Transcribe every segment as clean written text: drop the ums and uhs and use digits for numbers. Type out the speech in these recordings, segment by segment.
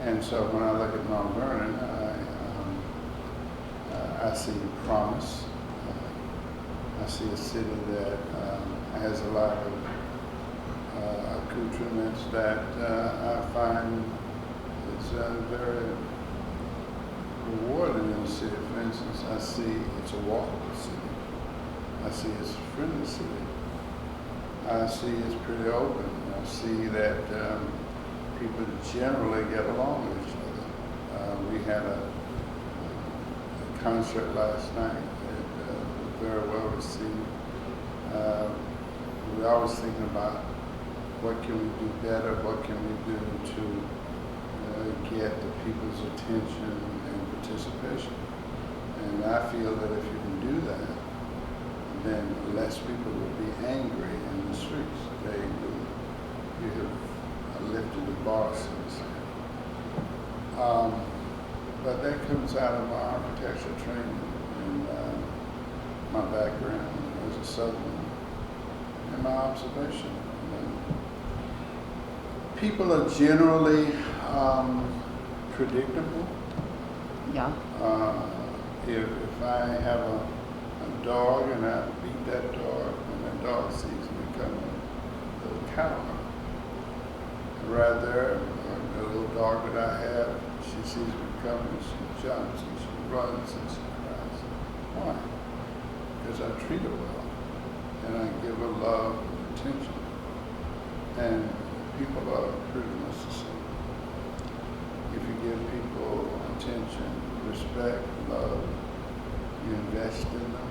And so when I look at Mount Vernon, I see promise. I see a city that has a lot of accoutrements that I find is very rewarding in the city. For instance, I see it's a walkable city. I see it's a friendly city. I see it's pretty open. I see that people generally get along with each other. We had a concert last night that was very well received. We're always thinking about what can we do better, what can we do to get the people's attention and participation. And I feel that if you can do that, then less people will be angry in the streets. You have lifted the bar, so to say. But that comes out of my architecture training and my background as a Southerner and my observation. People are generally predictable. Yeah. If I have a dog and I beat that dog and that dog sees me coming, it'll cower. Rather, the little dog that I have, she sees me coming, she jumps and she runs and she cries. Why? Because I treat her well and I give her love and attention. And people are pretty much the same. If you give people attention, respect, love, you invest in them,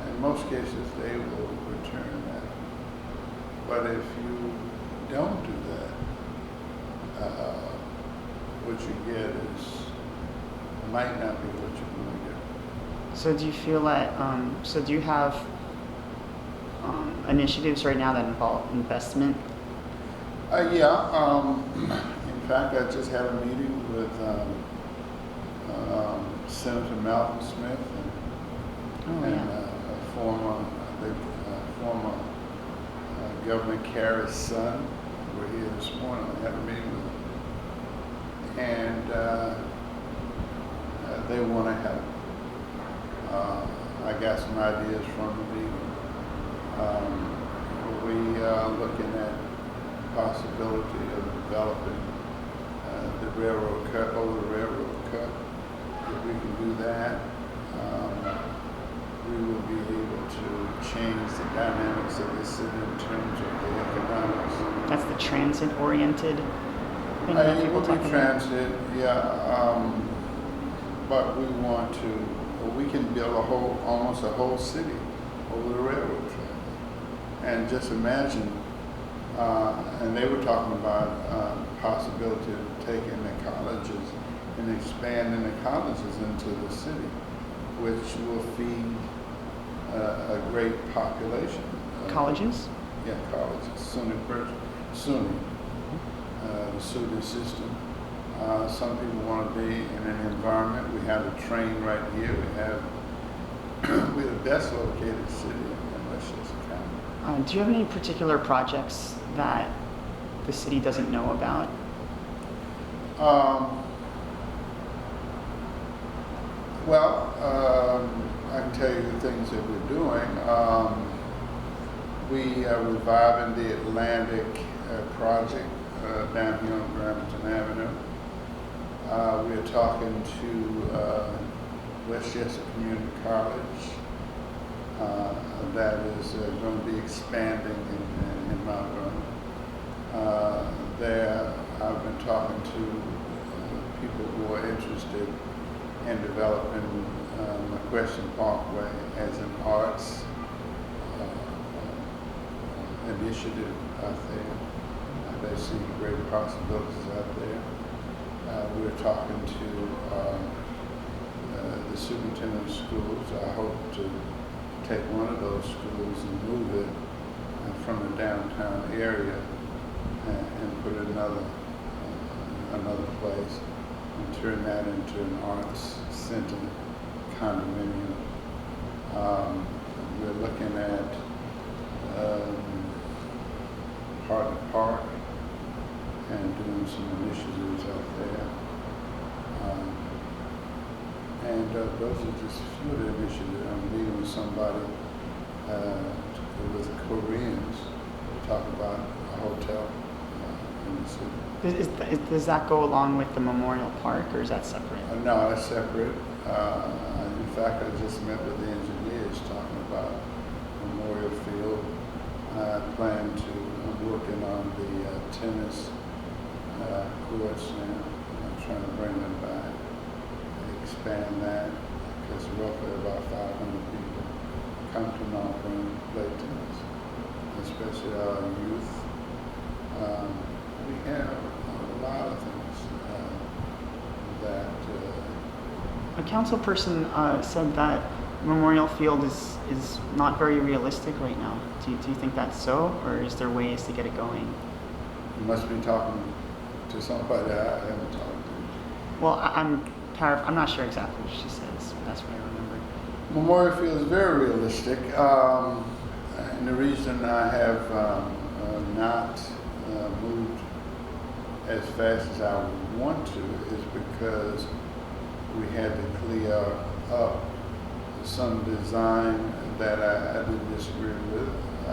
in most cases they will return that. But if you don't do that, what you get might not be what you're going to get. So do you feel that, so do you have initiatives right now that involve investment? Yeah. In fact, I just had a meeting with Senator Malcolm Smith and former Governor Carey's son. We're here this morning. I had a meeting with them, and they want to help. I got some ideas from the meeting. We are looking at the possibility of developing the railroad cut, over the railroad cut. If we can do that, we will be able to change the dynamics of the city in terms of the economics. That's the transit-oriented thing that It people will talk be about? transit, yeah, but we want to, we can build almost a whole city over the railroad track. And just imagine, and they were talking about possibility of taking the colleges and expanding the colleges into the city, which will feed a great population. Colleges? Yeah, colleges, SUNY, the SUNY system. Some people want to be in an environment. We have a train right here. We're the best located city in Westchester County. Do you have any particular projects that the city doesn't know about? I can tell you the things that we're doing. We are reviving the Atlantic project down here on Gramerton Avenue. We are talking to Westchester Community College that is going to be expanding in Mount Vernon. There, I've been talking to people who are interested in developing McQuestion Parkway as an arts initiative out there. They see great possibilities out there. We're talking to the superintendent of schools. I hope to take one of those schools and move it from the downtown area and put it another place and turn that into an arts center condominium. We're looking at Park and doing some initiatives out there. And those are just a few of the initiatives. I'm meeting with somebody with Koreans to talk about a hotel in the city. Does that go along with the Memorial Park, or is that separate? No, that's separate. In fact, I just met with the engineers talking about Memorial Field. I'm working on the tennis courts now. I'm trying to bring them back, expand that, because roughly about 500 people come to Northern and play tennis, especially our youth. We have a lot of things that. A council person said that Memorial Field is not very realistic right now. Do you think that's so, or is there ways to get it going? You must be talking to somebody I haven't talked to. Well, I'm not sure exactly what she says. But that's what I remember. Memorial Field is very realistic, and the reason I have not moved as fast as I want to is because we had to clear up some design that I didn't disagree with. I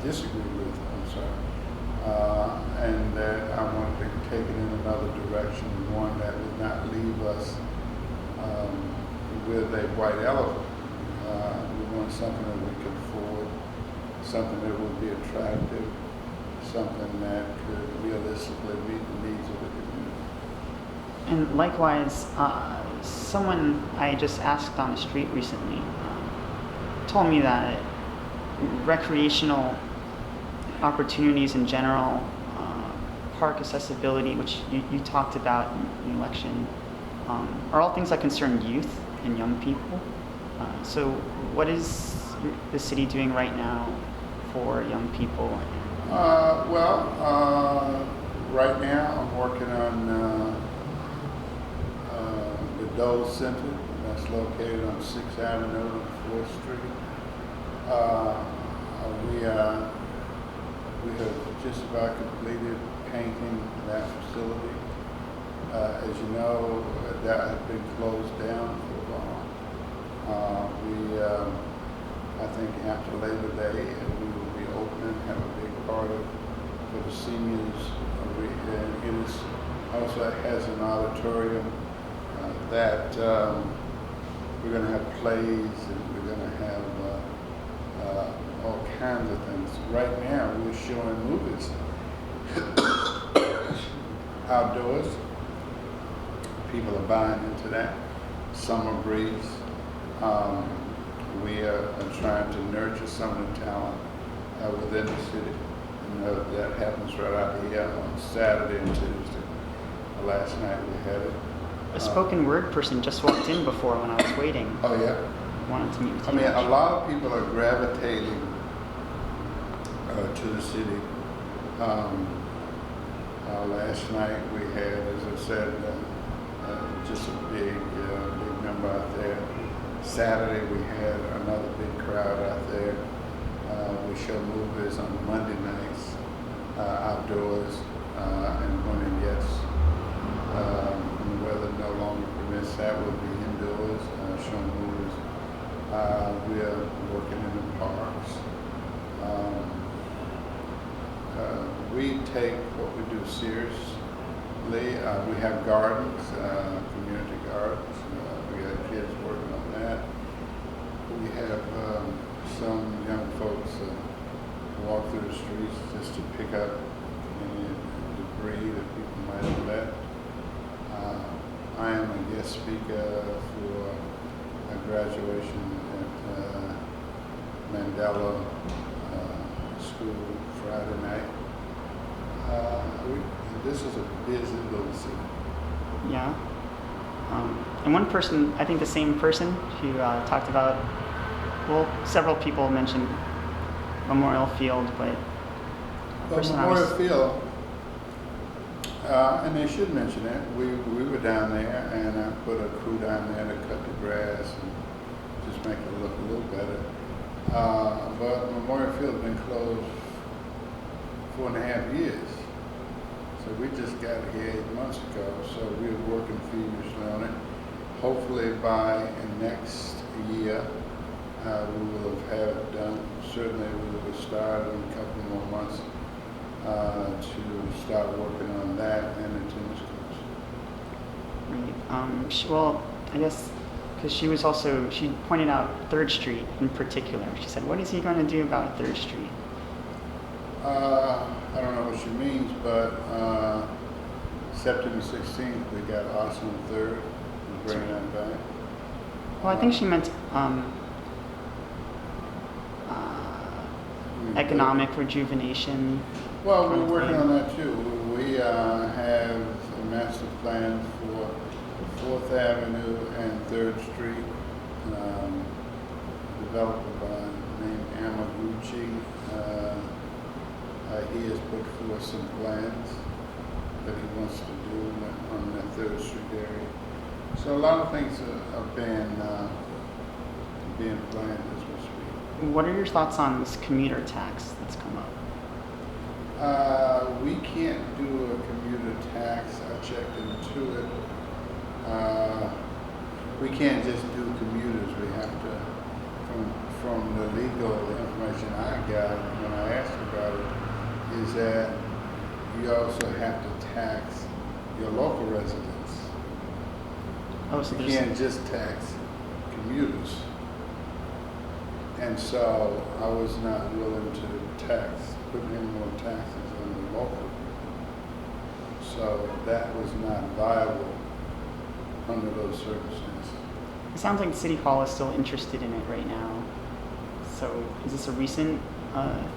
disagree with, I'm sorry, and that I wanted to take it in another direction, one that would not leave us with a white elephant. We want something that we could afford, something that would be attractive, something that could realistically meet the needs of the community. And likewise, someone I just asked on the street recently told me that recreational opportunities in general, park accessibility, which you talked about in the election, are all things that concern youth and young people. So what is the city doing right now for young people? Right now I'm working on the Dole Center that's located on 6th Avenue and 4th Street. We have just about completed painting that facility. As you know, that has been closed down for a while. I think after Labor Day, we will be open, have a big party for the seniors. And it is also has an auditorium that we're going to have plays and we're going to have all kinds of things. Right now, we're showing movies outdoors. People are buying into that. Summer breeze. We are trying to nurture some of the talent within the city. That happens right out here on Saturday and Tuesday. Last night we had it. A spoken word person just walked in before when I was waiting. Oh yeah? Wanted to meet with you. I mean, a lot of people are gravitating to the city. Last night we had, as I said, just a big number out there. Saturday we had another big crowd out there. We show movies on Monday nights outdoors, and when it gets when the weather no longer permits that, we'll be indoors showing movies. We are working in the parks. We take what we do seriously. We have gardens, community gardens. We got kids working on that. We have some young folks walk through the streets just to pick up any debris that people might have left. I am a guest speaker for a graduation at Mandela School Friday night. This is a busy little city. Yeah. And one person, I think the same person who talked about, well, several people mentioned Memorial Field, but Memorial Field, and they should mention it, we were down there and I put a crew down there to cut the grass and just make it look a little better. But Memorial Field has been closed 4.5 years. So we just got here 8 months ago, so we're working feverishly on it. Hopefully by next year, we will have had it done. Certainly we will start in a couple more months to start working on that and the tennis courts. Right. Well, I guess because she pointed out 3rd Street in particular. She said, what is he going to do about 3rd Street? I don't know what she means, but September 16th, we got Awesome 3rd. We're bringing that back. Well, I think she meant economic rejuvenation. Well, we're working on that too. We have a master plan for 4th Avenue and 3rd Street, developer named Amaguchi. He has put forth some plans that he wants to do on the 3rd Street area. So a lot of things are being planned as we speak. What are your thoughts on this commuter tax that's come up? We can't do a commuter tax. I checked into it. We can't just do commuters. We have to, from the legal information I got when I asked about it, is that you also have to tax your local residents. Oh, so you can't just tax commuters. And so I was not willing to put any more taxes on the local. So that was not viable under those circumstances. It sounds like City Hall is still interested in it right now. So is this a recent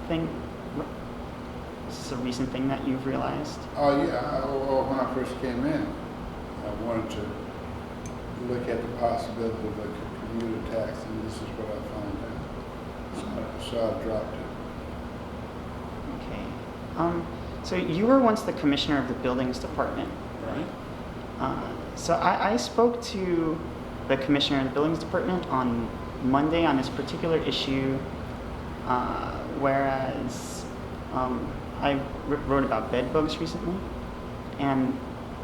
thing? Is this a recent thing that you've realized? Oh yeah, when I first came in, I wanted to look at the possibility of a commuter tax, and this is what I found out. So I dropped it. Okay. So you were once the commissioner of the buildings department, right? So I spoke to the commissioner of the buildings department on Monday on this particular issue, whereas I wrote about bed bugs recently, and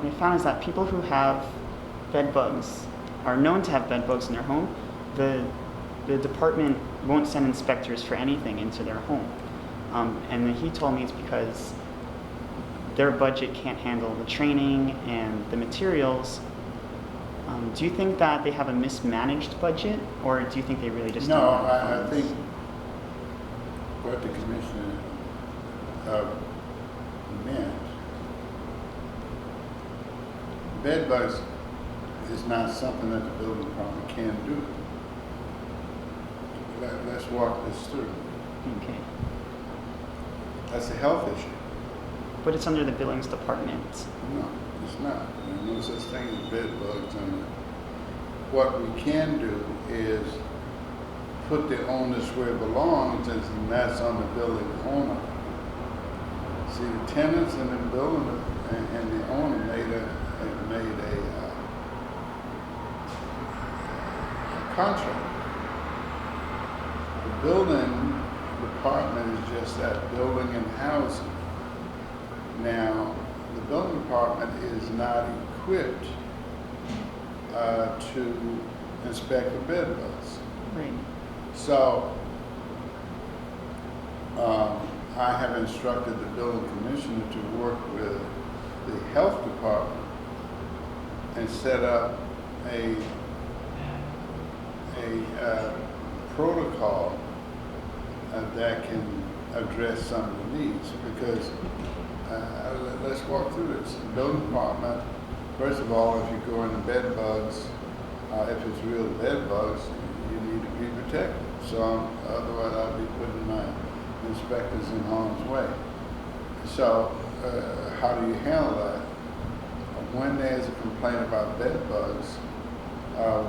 what I found is that people who have bed bugs are known to have bed bugs in their home. The department won't send inspectors for anything into their home, and then he told me it's because their budget can't handle the training and the materials. Do you think that they have a mismanaged budget, or do you think they really just No, don't have I funds? think what the commissioner meant, bed bugs is not something that the building department can do. Let's walk this through. Okay. That's a health issue. But it's under the buildings department. No, it's not. There's no such thing as bed bugs on it. What we can do is put the onus where it belongs, and that's on the building owner. See, the tenants and the building and the owner made a contract. The building department is just that, building and housing. Now, the building department is not equipped to inspect the bed bugs. Right. So, I have instructed the building commissioner to work with the health department and set up a protocol that can address some of the needs, because let's walk through this. The building department, first of all, if you go into bed bugs, if it's real bed bugs, you need to be protected. So otherwise I'll be putting my inspectors in harm's way. So how do you handle that? When there's a complaint about bed bugs,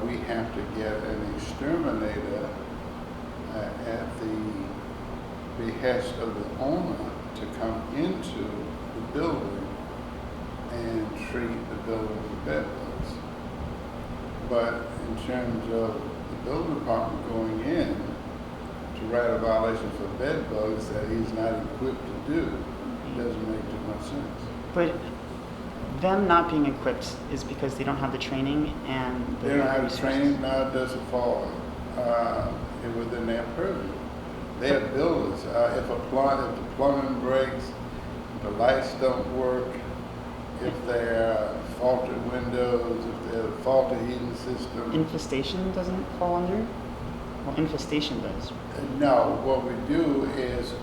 we have to get an exterminator at the behest of the owner to come into the building and treat the building for bed bugs. But in terms of the building department going in to write a violation for bed bugs that he's not equipped to do, it doesn't make too much sense. But them not being equipped is because they don't have the training and They don't have the training, now it doesn't fall within their purview. They are builders. If the plumbing breaks, the lights don't work, if there are faulty windows, if there are faulty heating system. Infestation doesn't fall under? Well, infestation does. No, what we do is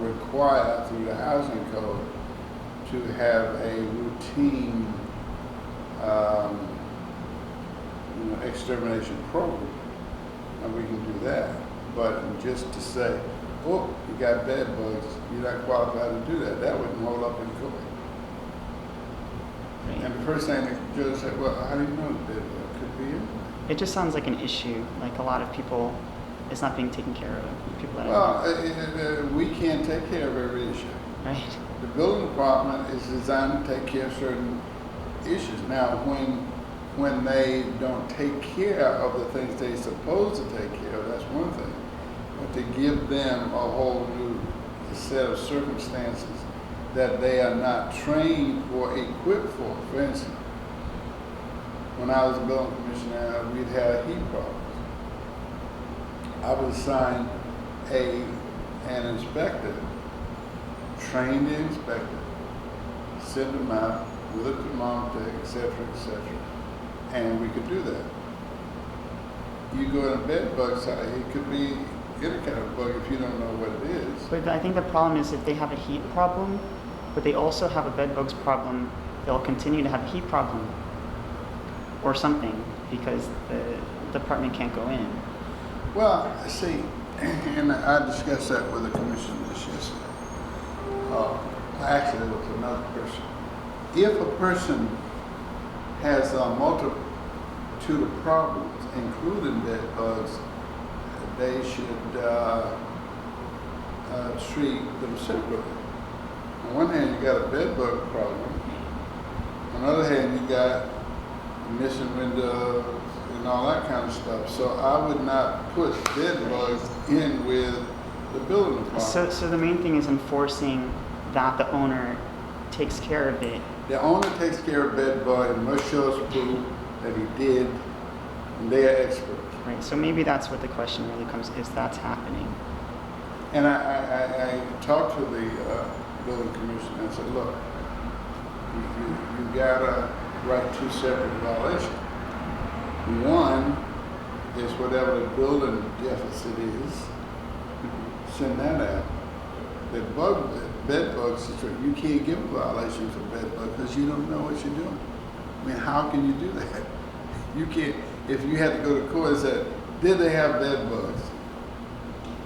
require through the housing code to have a routine extermination program, and we can do that. But just to say, oh, you got bed bugs, you're not qualified to do that, that wouldn't hold up in court. Right. And the first thing the judge said, well, how do you know the bed bug could be in? It just sounds like an issue, like a lot of people, it's not being taken care of. People that we can't take care of every issue. right? The building department is designed to take care of certain issues. Now, when they don't take care of the things they're supposed to take care of, that's one thing. But to give them a whole new set of circumstances that they are not trained or equipped for. For instance, when I was a building commissioner, we'd had heat problems. I would assign an inspector, train the inspector, send them out with a thermometer, etc., and we could do that. You go in a bed bug site, it could be any kind of bug if you don't know what it is. But I think the problem is if they have a heat problem, but they also have a bed bugs problem, they'll continue to have a heat problem or something because the department can't go in. Well, see, and I discussed that with the commission this yesterday. Actually, it was another person. If a person has a multitude of problems, including bed bugs, they should treat them separately. On one hand, you got a bed bug problem. On the other hand, you got missing windows and all that kind of stuff. So I would not put bed bugs in with the building department. So the main thing is enforcing that the owner takes care of it. The owner takes care of bed bug and must show us proof that he did, and they are experts. Right. So maybe that's what the question really comes, is that's happening. And I talked to the building commissioner and said, look, you gotta write two separate violations. One is whatever the building deficit is, send that out. The bed bug situation, you can't give a violation for bed bug because you don't know what you're doing. I mean, how can you do that? You can't, if you had to go to court and said, did they have bed bugs?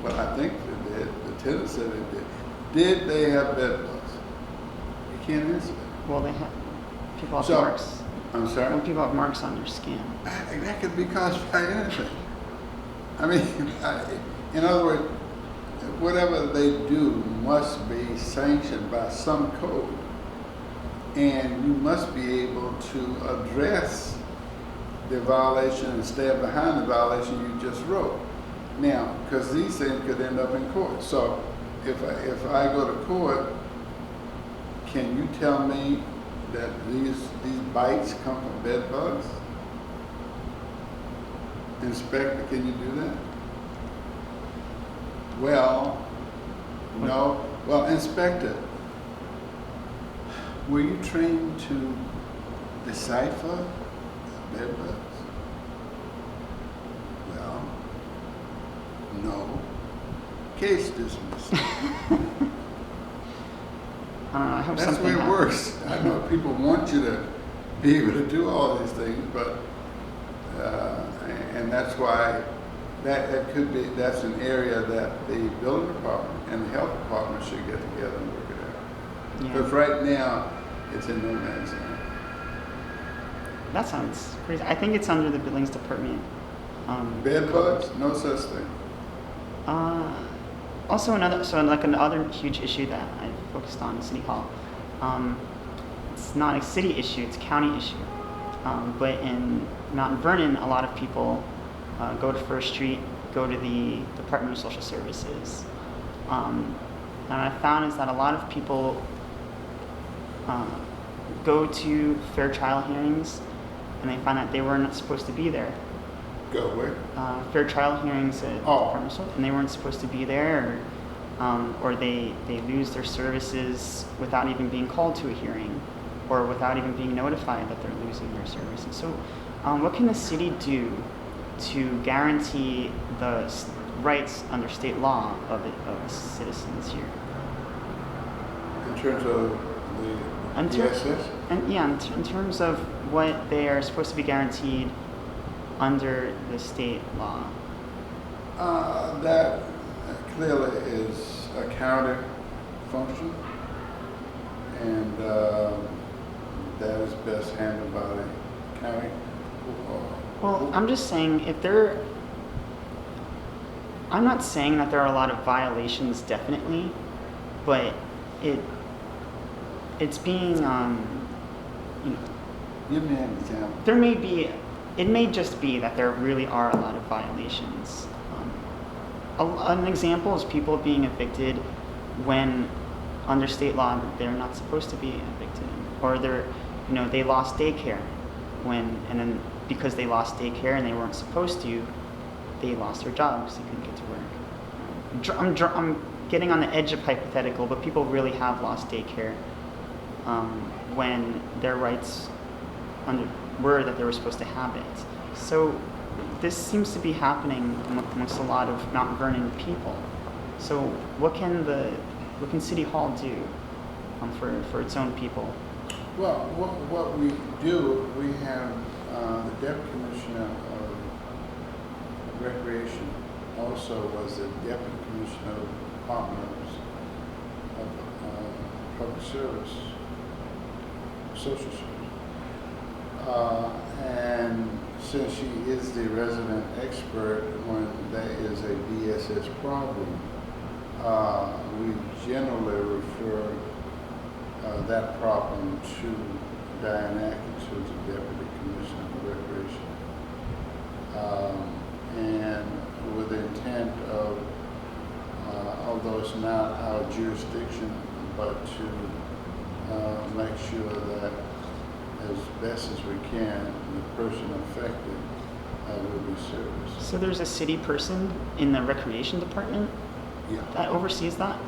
Well, I think they did. The tenant said they did. Did they have bed bugs? You can't answer that. Well, they have, people have So, marks. I'm sorry? When people have marks on their skin. That could be caused by anything. I mean, in other words, whatever they do must be sanctioned by some code. And you must be able to address the violation and stand behind the violation you just wrote. Now, because these things could end up in court. So if I go to court, can you tell me that these bites come from bed bugs? Inspector, can you do that? Well, no. Well, inspector, were you trained to decipher bed bugs? Well, no. Case dismissed. I hope That's the way it works. I know people want you to be able to do all these things, but and that's why that could be, that's an area that the building department and the health department should get together and work it out. Because right now it's in no man's land. That sounds crazy. I think it's under the buildings department. Bed bugs, no such thing. Also another huge issue that I focused on in City Hall. It's not a city issue, it's a county issue. But in Mount Vernon, a lot of people go to First Street, go to the Department of Social Services. And what I found is that a lot of people uh, go to fair trial hearings and they find out they weren't supposed to be there. Go where? Fair trial hearings at Department of Social, and they weren't supposed to be there, or they lose their services without even being called to a hearing, or without even being notified that they're losing their services. So, what can the city do to guarantee the rights under state law of citizens here? In terms of the DSS? And yeah, in terms of what they are supposed to be guaranteed under the state law. That clearly is a county function, and that is best handled by the county. Well, I'm just saying I'm not saying that there are a lot of violations, definitely, but it's being, Give me an example. it may just be that there really are a lot of violations. An example is people being evicted when under state law they're not supposed to be evicted, or they lost daycare and then because they lost daycare and they weren't supposed to, they lost their jobs. They couldn't get to work. I'm getting on the edge of hypothetical, but people really have lost daycare when their rights were that they were supposed to have it. So this seems to be happening amongst a lot of Mount Vernon people. So what can City Hall do for its own people? Well, what we do, we have the Deputy Commissioner of Recreation also was the Deputy Commissioner of Department of Public Service, Social Service. And since she is the resident expert when there is a DSS problem, we generally refer that problem to Diane Atkins, who's the Deputy Commissioner of Recreation. And with the intent of, although it's not our jurisdiction, but to make sure that as best as we can, the person affected will be serviced. So there's a city person in the recreation department that oversees that?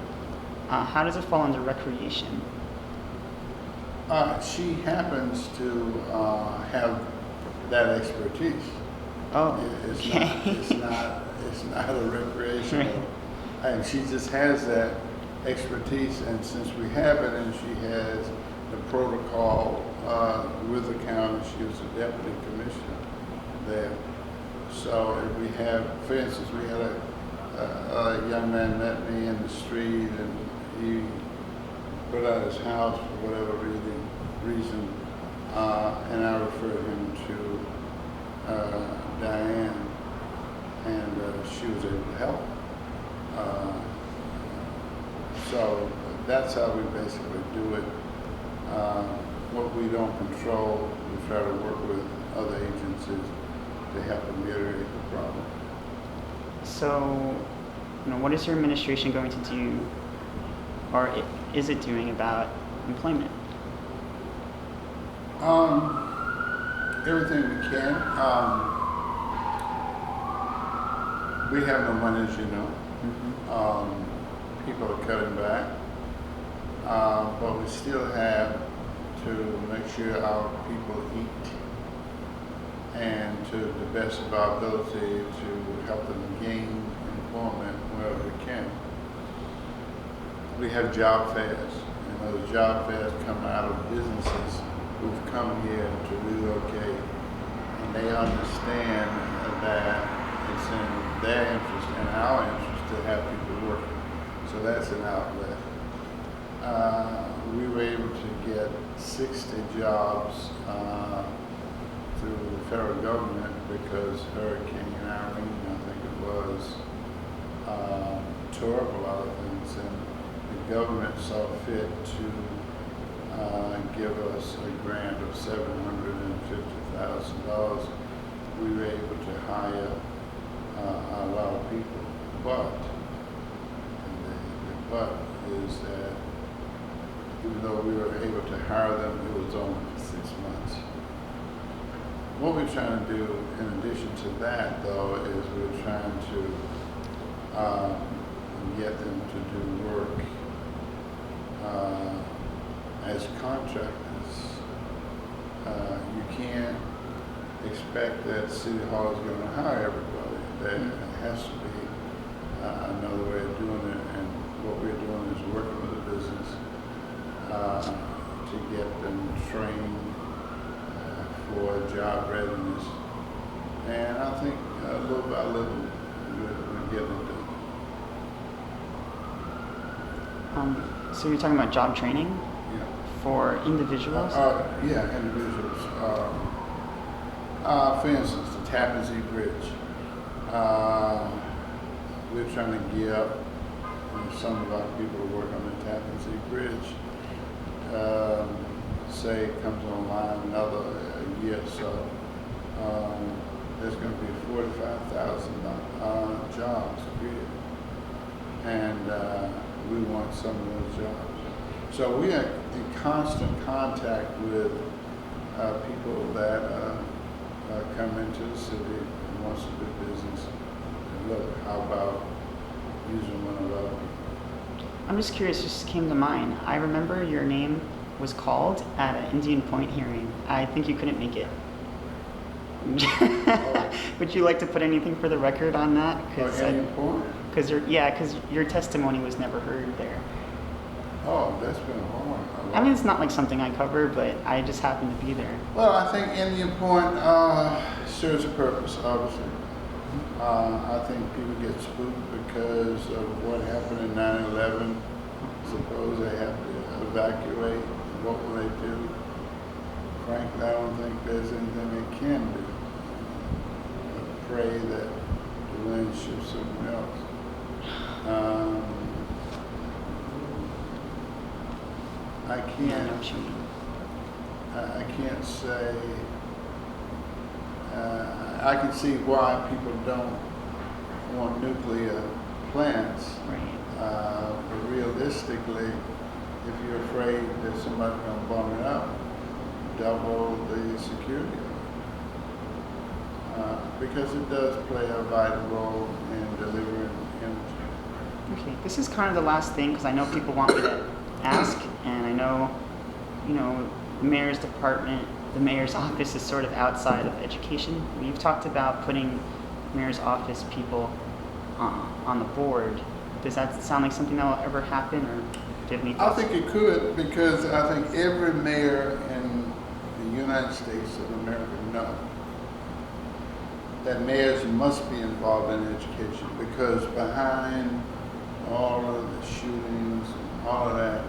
How does it fall under recreation? She happens to have that expertise. Oh, It's okay. it's not a recreational, and she just has that expertise. And since we have it, and she has the protocol with the county, she was the deputy commissioner there. So if we have, for instance, we had a young man met me in the street, and he put out his house for whatever reason, and I referred him to Diane, and she was able to help. So that's how we basically do it. What we don't control, we try to work with other agencies to help ameliorate the problem. So, what is your administration going to do, or is it doing about employment? Everything we can. We have no money, as you know. Mm-hmm. People are cutting back, but we still have to make sure our people eat, and to the best of our ability to help them gain employment wherever we can. We have job fairs, and those job fairs come out of businesses who've come here to relocate, and they understand that it's in their interest and our interest to have people working. So that's an outlet. We were able to get 60 jobs through the federal government because Hurricane Irene, I think it was, tore up a lot of things, and the government saw fit to give us a grant of $750,000. We were able to hire a lot of people, but the but is that even though we were able to hire them, it was only for 6 months. What we're trying to do in addition to that, though, is we're trying to get them to do work as contractors. You can't expect that City Hall is going to hire everybody. There has to be another way of doing it, and what we're doing is working with the business to get them trained for job readiness. And I think little by little we're getting it done. So you're talking about job training Yeah. for individuals? Yeah, individuals. For instance, the Tappan Zee Bridge. We're trying to gear up some of our people to work on the Tappan Zee Bridge. Say it comes online another year or so. There's going to be 45,000 jobs created. And we want some of those jobs. So we are in constant contact with people that come into the city and wants to do business. And look, how about using one of our people? I'm just curious, just came to mind. I remember your name was called at an Indian Point hearing. I think you couldn't make it. Would you like to put anything for the record on that? Indian Point? Because your testimony was never heard there. Oh, that's been hard. I mean, it's not like something I cover, but I just happened to be there. Well, I think Indian Point serves a purpose, obviously. I think people get spooked because of what happened in 9/11. Suppose they have to evacuate. What will they do? Frankly, I don't think there's anything they can do. Pray that the wind shifts somewhere else. I Yeah, I can't. know what you mean. I can't say. I can see why people don't want nuclear plants. Right. But realistically, if you're afraid that somebody's going to bomb it up, double the security. Because it does play a vital role in delivering energy. Okay, this is kind of the last thing because I know people want me to ask, and I know, the mayor's department, the mayor's office is sort of outside of education. We've talked about putting mayor's office people on the board. Does that sound like something that will ever happen, or do you have any I thoughts? think it could, because I think every mayor in the United States of America knows that mayors must be involved in education, because behind all of the shootings and all of that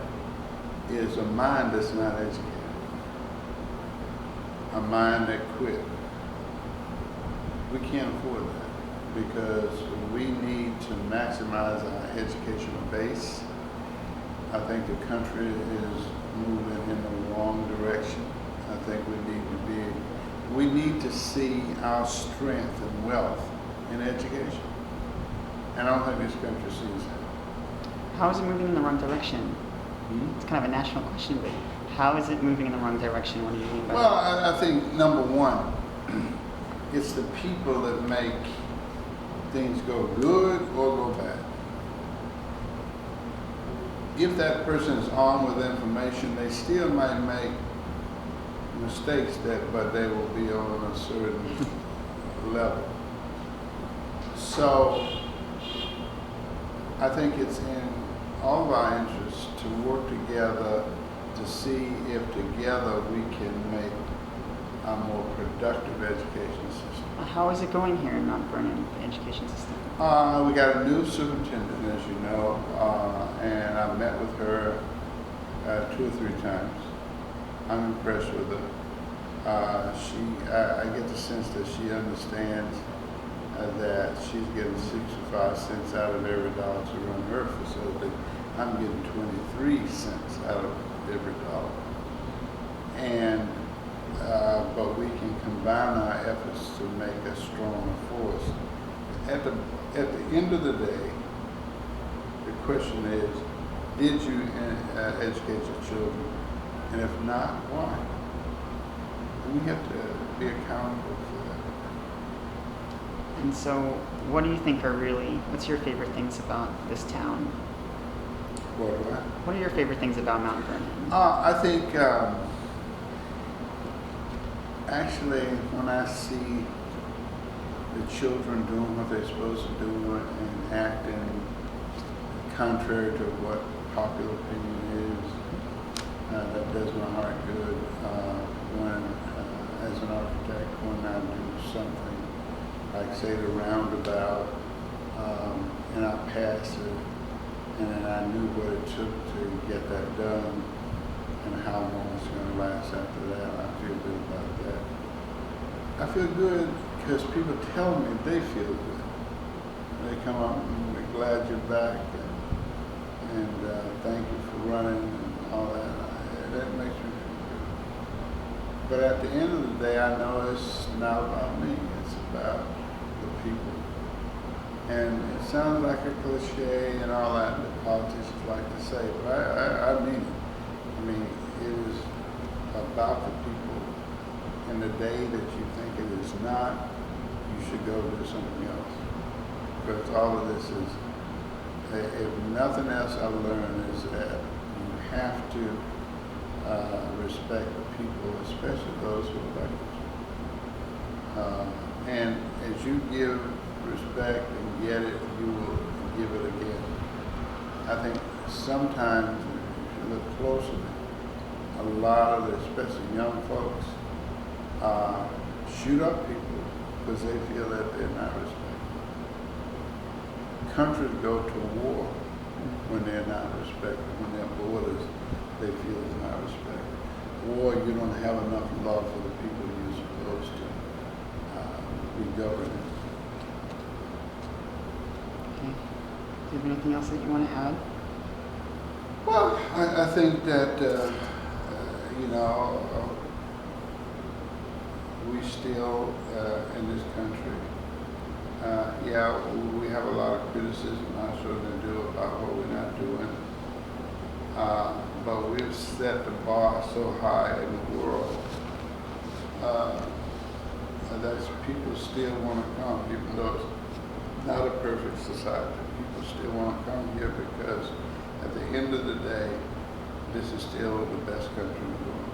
is a mind that's not educated, a mind that quit. We can't afford that, because we need to maximize our educational base. I think the country is moving in the wrong direction. I think we need to see our strength and wealth in education. And I don't think this country sees that. How is it moving in the wrong direction? It's kind of a national question, but how is it moving in the wrong direction? What do you mean by Well, that? I think number one, it's the people that make things go good or go bad. If that person is armed with information, they still might make mistakes, but they will be on a certain level. So I think it's in all of our interests to work together to see if together we can make a more productive education system. How is it going here in Mount Vernon, the education system? We got a new superintendent, as you know, and I met with her 2 or 3 times. I'm impressed with her. I get the sense that she understands that she's getting 65 cents out of every dollar to run her facility. I'm getting 23 cents out of every dollar. And but we can combine our efforts to make a stronger force. At the end of the day, the question is, Did you educate your children? And if not, why? And we have to be accountable for that. And so, what do you think are what's your favorite things about this town? What are your favorite things about Mount Vernon? I think actually when I see the children doing what they're supposed to do and acting contrary to what popular opinion is, that does my heart good. When, as an architect, when I do something, like say the roundabout, and I pass it, and then I knew what it took to get that done, and how long it's going to last after that, I feel good about that. I feel good because people tell me they feel good. They come up and they're glad you're back, and thank you for running and all that. That makes me feel good. But at the end of the day, I know it's not about me. It's about the people. And it sounds like a cliche and all that politicians like to say, but I mean it. I mean, it is about the people. And the day that you think it is not, you should go do something else. Because all of this is, if nothing else I've learned is that you have to respect the people, especially those who elect you. And as you give respect and get it, you will give it again. I think sometimes, if you look closely, a lot of the, especially young folks, shoot up people because they feel that they're not respected. Countries go to war when they're not respected, when their borders they feel is not respected. Or you don't have enough love for the people you're supposed to be governing. Okay. Do you have anything else that you want to add? Well, I think that, we still, in this country, we have a lot of criticism, I certainly do, about what we're not doing. But we've set the bar so high in the world that people still want to come, even though it's not a perfect society. People still want to come here because at the end of the day, this is still the best country in the world.